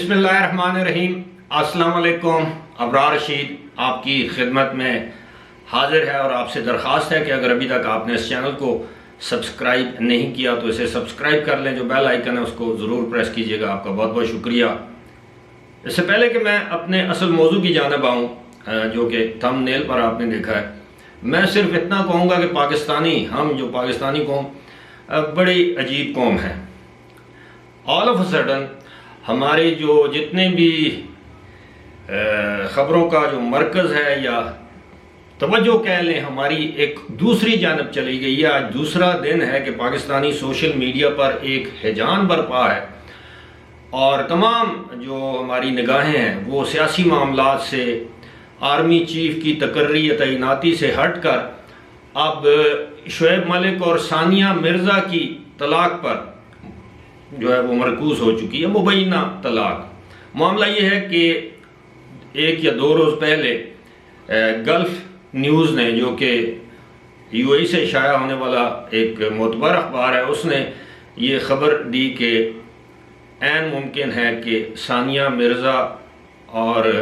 بسم اللہ الرحمن الرحیم۔ السلام علیکم۔ ابرار رشید آپ کی خدمت میں حاضر ہے اور آپ سے درخواست ہے کہ اگر ابھی تک آپ نے اس چینل کو سبسکرائب نہیں کیا تو اسے سبسکرائب کر لیں، جو بیل آئیکن ہے اس کو ضرور پریس کیجئے گا۔ آپ کا بہت بہت شکریہ۔ اس سے پہلے کہ میں اپنے اصل موضوع کی جانب آؤں، جو کہ تھم نیل پر آپ نے دیکھا ہے، میں صرف اتنا کہوں گا کہ جو پاکستانی قوم بڑی عجیب قوم ہے۔ آل آف اے سڈن ہمارے جو جتنے بھی خبروں کا جو مرکز ہے یا توجہ کہہ لیں، ہماری ایک دوسری جانب چلی گئی ہے۔ آج دوسرا دن ہے کہ پاکستانی سوشل میڈیا پر ایک ہیجان برپا ہے اور تمام جو ہماری نگاہیں ہیں وہ سیاسی معاملات سے، آرمی چیف کی تقرری یا تعیناتی سے ہٹ کر اب شعیب ملک اور ثانیہ مرزا کی طلاق پر جو ہے وہ مرکوز ہو چکی ہے، مبینہ طلاق۔ معاملہ یہ ہے کہ ایک یا دو روز پہلے گلف نیوز نے، جو کہ یو اے ای سے شائع ہونے والا ایک معتبر اخبار ہے، اس نے یہ خبر دی کہ عین ممکن ہے کہ ثانیہ مرزا اور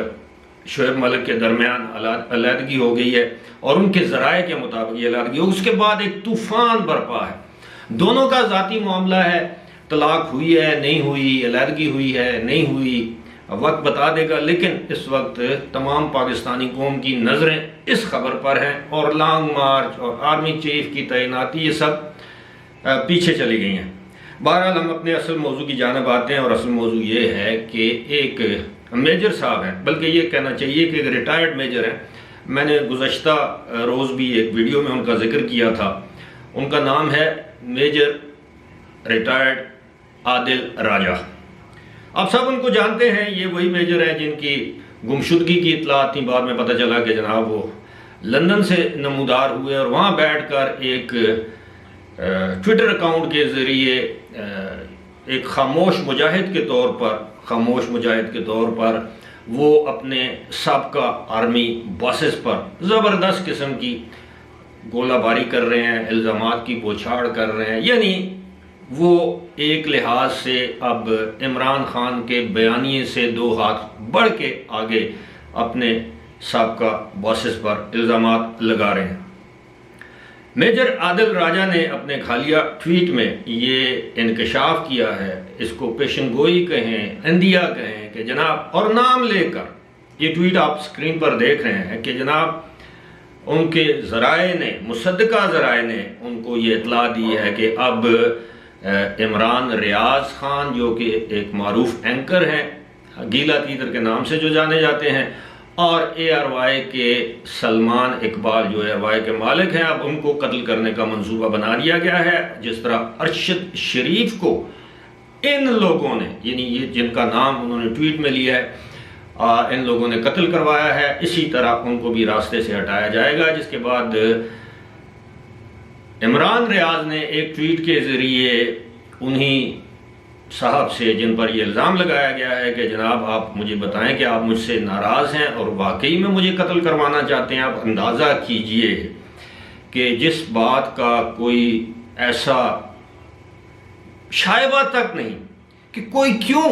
شعیب ملک کے درمیان علیحدگی ہو گئی ہے، اور ان کے ذرائع کے مطابق یہ علیحدگی ہو۔ اس کے بعد ایک طوفان برپا ہے، دونوں کا ذاتی معاملہ ہے، طلاق ہوئی ہے نہیں ہوئی، علیحدگی ہوئی ہے نہیں ہوئی، وقت بتا دے گا۔ لیکن اس وقت تمام پاکستانی قوم کی نظریں اس خبر پر ہیں اور لانگ مارچ اور آرمی چیف کی تعیناتی یہ سب پیچھے چلی گئی ہیں۔ بہرحال ہم اپنے اصل موضوع کی جانب آتے ہیں، اور اصل موضوع یہ ہے کہ ایک میجر صاحب ہیں، بلکہ یہ کہنا چاہیے کہ ایک ریٹائرڈ میجر ہیں۔ میں نے گزشتہ روز بھی ایک ویڈیو میں ان کا ذکر کیا تھا۔ ان کا نام ہے میجر ریٹائرڈ عادل راجہ۔ آپ سب ان کو جانتے ہیں، یہ وہی میجر ہیں جن کی گمشدگی کی اطلاعات تھی۔ بعد میں پتہ چلا کہ جناب وہ لندن سے نمودار ہوئے اور وہاں بیٹھ کر ایک ٹویٹر اکاؤنٹ کے ذریعے ایک خاموش مجاہد کے طور پر وہ اپنے سابقہ آرمی باسز پر زبردست قسم کی گولہ باری کر رہے ہیں، الزامات کی بوچھاڑ کر رہے ہیں۔ یعنی وہ ایک لحاظ سے اب عمران خان کے بیانیے سے دو ہاتھ بڑھ کے آگے اپنے سابقہ باسز پر الزامات لگا رہے ہیں۔ میجر عادل راجہ نے اپنے حالیہ ٹویٹ میں یہ انکشاف کیا ہے، اس کو پیشن گوئی کہیں، عندیہ کہیں، کہ جناب، اور نام لے کر یہ ٹویٹ آپ سکرین پر دیکھ رہے ہیں کہ جناب ان کے ذرائع نے، مصدقہ ذرائع نے ان کو یہ اطلاع دی ہے کہ اب عمران ریاض خان، جو کہ ایک معروف اینکر ہیں، گیلا تیتر کے نام سے جو جانے جاتے ہیں، اور اے آر وائی کے سلمان اقبال، جو اے آر وائی کے مالک ہیں، اب ان کو قتل کرنے کا منصوبہ بنا لیا گیا ہے۔ جس طرح ارشد شریف کو ان لوگوں نے، یعنی یہ جن کا نام انہوں نے ٹویٹ میں لیا ہے، ان لوگوں نے قتل کروایا ہے، اسی طرح ان کو بھی راستے سے ہٹایا جائے گا۔ جس کے بعد عمران ریاض نے ایک ٹویٹ کے ذریعے انہی صاحب سے، جن پر یہ الزام لگایا گیا ہے کہ جناب آپ مجھے بتائیں کہ آپ مجھ سے ناراض ہیں اور واقعی میں مجھے قتل کروانا چاہتے ہیں، آپ اندازہ کیجئے کہ جس بات کا کوئی ایسا شائبہ تک نہیں کہ کوئی کیوں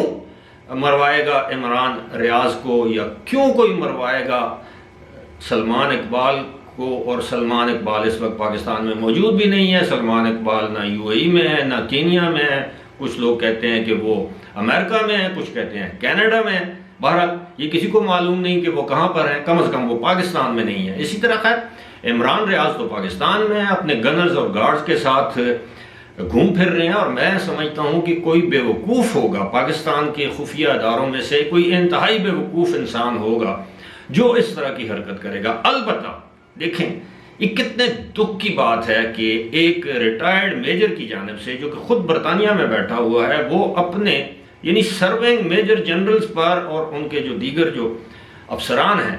مروائے گا عمران ریاض کو، یا کیوں کوئی مروائے گا سلمان اقبال کو، اور سلمان اقبال اس وقت پاکستان میں موجود بھی نہیں ہے۔ سلمان اقبال نہ یو اے ای میں ہے، نہ کینیا میں ہے، کچھ لوگ کہتے ہیں کہ وہ امریکہ میں ہے، کچھ کہتے ہیں کینیڈا میں ہے۔ بہرحال یہ کسی کو معلوم نہیں کہ وہ کہاں پر ہے، کم از کم وہ پاکستان میں نہیں ہے۔ اسی طرح خیر عمران ریاض تو پاکستان میں ہے، اپنے گنرز اور گارڈز کے ساتھ گھوم پھر رہے ہیں، اور میں سمجھتا ہوں کہ کوئی بے وقوف ہوگا پاکستان کے خفیہ اداروں میں سے، کوئی انتہائی بے وقوف انسان ہوگا جو اس طرح کی حرکت کرے گا۔ البتہ دیکھیں یہ کتنے دکھ کی بات ہے کہ ایک ریٹائرڈ میجر کی جانب سے، جو کہ خود برطانیہ میں بیٹھا ہوا ہے، وہ اپنے یعنی سرونگ میجر جنرلز پر اور ان کے جو دیگر جو افسران ہیں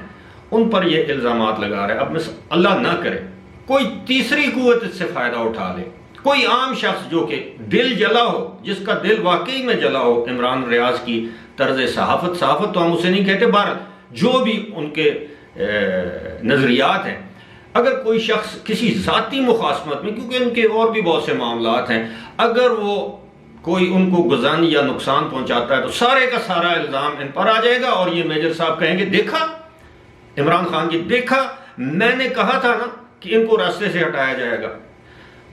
ان پر یہ الزامات لگا رہے ہیں۔ اب اللہ نہ کرے کوئی تیسری قوت اس سے فائدہ اٹھا لے، کوئی عام شخص جو کہ دل جلا ہو، جس کا دل واقعی میں جلا ہو عمران ریاض کی طرز صحافت تو ہم اسے نہیں کہتے، بہرحال جو بھی ان کے نظریات ہیں، اگر کوئی شخص کسی ذاتی مخاصمت میں، کیونکہ ان کے اور بھی بہت سے معاملات ہیں، اگر وہ کوئی ان کو گزن یا نقصان پہنچاتا ہے تو سارے کا سارا الزام ان پر آ جائے گا، اور یہ میجر صاحب کہیں گے دیکھا عمران خان کی، دیکھا میں نے کہا تھا نا کہ ان کو راستے سے ہٹایا جائے گا۔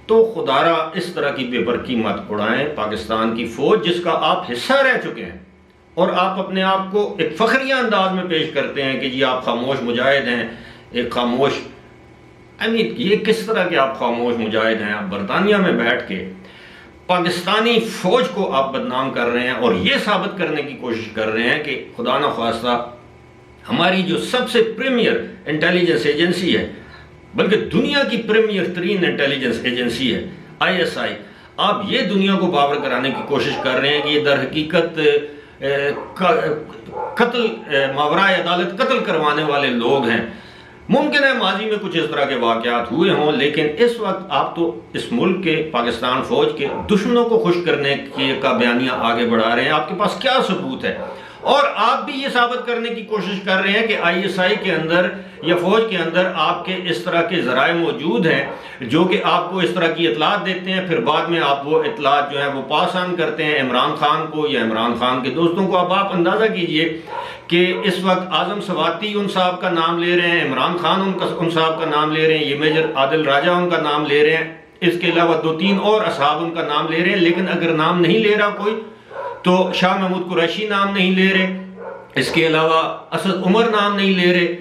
تو خدارا اس طرح کی بے برکی مت اڑائیں۔ پاکستان کی فوج جس کا آپ حصہ رہ چکے ہیں، اور آپ اپنے آپ کو ایک فخریہ انداز میں پیش کرتے ہیں کہ جی آپ خاموش مجاہد ہیں، ایک خاموش یہ کس طرح کے آپ خاموش مجاہد ہیں؟ آپ برطانیہ میں بیٹھ کے پاکستانی فوج کو آپ بدنام کر رہے ہیں اور یہ ثابت کرنے کی کوشش کر رہے ہیں کہ خدا نخواستہ ہماری جو سب سے پریمیئر انٹیلیجنس ایجنسی ہے، بلکہ دنیا کی پریمیئر ترین انٹیلیجنس ایجنسی ہے ISI، آپ یہ دنیا کو باور کرانے کی کوشش کر رہے ہیں کہ یہ در حقیقت قتل ماورائے عدالت قتل کروانے والے لوگ ہیں۔ ممکن ہے ماضی میں کچھ اس طرح کے واقعات ہوئے ہوں، لیکن اس وقت آپ تو اس ملک کے پاکستان فوج کے دشمنوں کو خوش کرنے کا بیانیہ آگے بڑھا رہے ہیں۔ آپ کے پاس کیا ثبوت ہے؟ اور آپ بھی یہ ثابت کرنے کی کوشش کر رہے ہیں کہ ISI کے اندر یا فوج کے اندر آپ کے اس طرح کے ذرائع موجود ہیں جو کہ آپ کو اس طرح کی اطلاعات دیتے ہیں، پھر بعد میں آپ وہ اطلاعات جو ہیں وہ پاس آن کرتے ہیں عمران خان کو یا عمران خان کے دوستوں کو۔ اب آپ اندازہ کیجئے کہ اس وقت اعظم سواتی ان صاحب کا نام لے رہے ہیں، عمران خان ان صاحب کا نام لے رہے ہیں، یہ میجر عادل راجہ ان کا نام لے رہے ہیں، اس کے علاوہ 2-3 اور اصحاب ان کا نام لے رہے ہیں، لیکن اگر نام نہیں لے رہا کوئی تو شاہ محمود قریشی نام نہیں لے رہے، اس کے علاوہ اسد عمر نام نہیں لے رہے،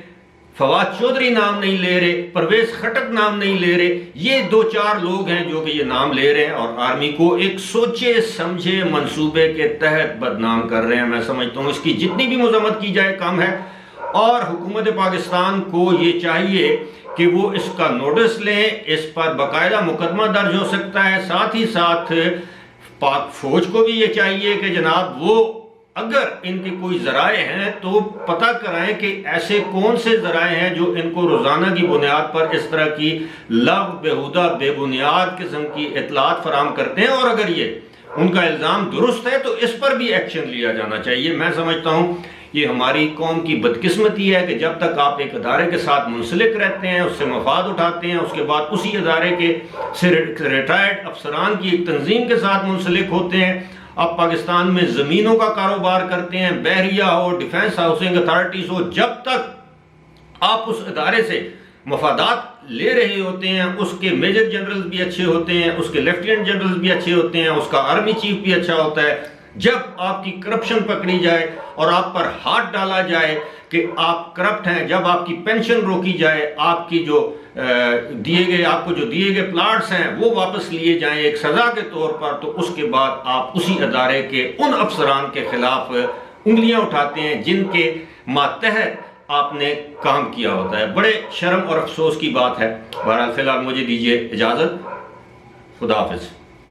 فواد چودھری نام نہیں لے رہے، پرویز خٹک نام نہیں لے رہے۔ یہ 2-4 لوگ ہیں جو کہ یہ نام لے رہے ہیں اور آرمی کو ایک سوچے سمجھے منصوبے کے تحت بدنام کر رہے ہیں۔ میں سمجھتا ہوں اس کی جتنی بھی مذمت کی جائے کم ہے، اور حکومت پاکستان کو یہ چاہیے کہ وہ اس کا نوٹس لیں، اس پر باقاعدہ مقدمہ درج ہو سکتا ہے۔ ساتھ ہی ساتھ پاک فوج کو بھی یہ چاہیے کہ جناب وہ اگر ان کے کوئی ذرائع ہیں تو پتہ کرائیں کہ ایسے کون سے ذرائع ہیں جو ان کو روزانہ کی بنیاد پر اس طرح کی لغو بیہودہ بے بنیاد قسم کی اطلاعات فراہم کرتے ہیں، اور اگر یہ ان کا الزام درست ہے تو اس پر بھی ایکشن لیا جانا چاہیے۔ میں سمجھتا ہوں یہ ہماری قوم کی بدقسمتی ہے کہ جب تک آپ ایک ادارے کے ساتھ منسلک رہتے ہیں، اس سے مفاد اٹھاتے ہیں، اس کے بعد اسی ادارے کے سے ریٹائرڈ افسران کی ایک تنظیم کے ساتھ منسلک ہوتے ہیں، آپ پاکستان میں زمینوں کا کاروبار کرتے ہیں، بحریہ ہو، ڈیفنس ہاؤسنگ اتھارٹیز ہو، جب تک آپ اس ادارے سے مفادات لے رہے ہوتے ہیں، اس کے میجر جنرل بھی اچھے ہوتے ہیں، اس کے لیفٹیننٹ جنرل بھی اچھے ہوتے ہیں، اس کا آرمی چیف بھی اچھا ہوتا ہے، جب آپ کی کرپشن پکڑی جائے اور آپ پر ہاتھ ڈالا جائے کہ آپ کرپٹ ہیں، جب آپ کی پینشن روکی جائے، آپ کی جو آپ کو جو دیے گئے پلاٹس ہیں وہ واپس لیے جائیں ایک سزا کے طور پر، تو اس کے بعد آپ اسی ادارے کے ان افسران کے خلاف انگلیاں اٹھاتے ہیں جن کے ماتحت آپ نے کام کیا ہوتا ہے۔ بڑے شرم اور افسوس کی بات ہے۔ بہرحال فی الحال مجھے دیجیے اجازت، خدا حافظ۔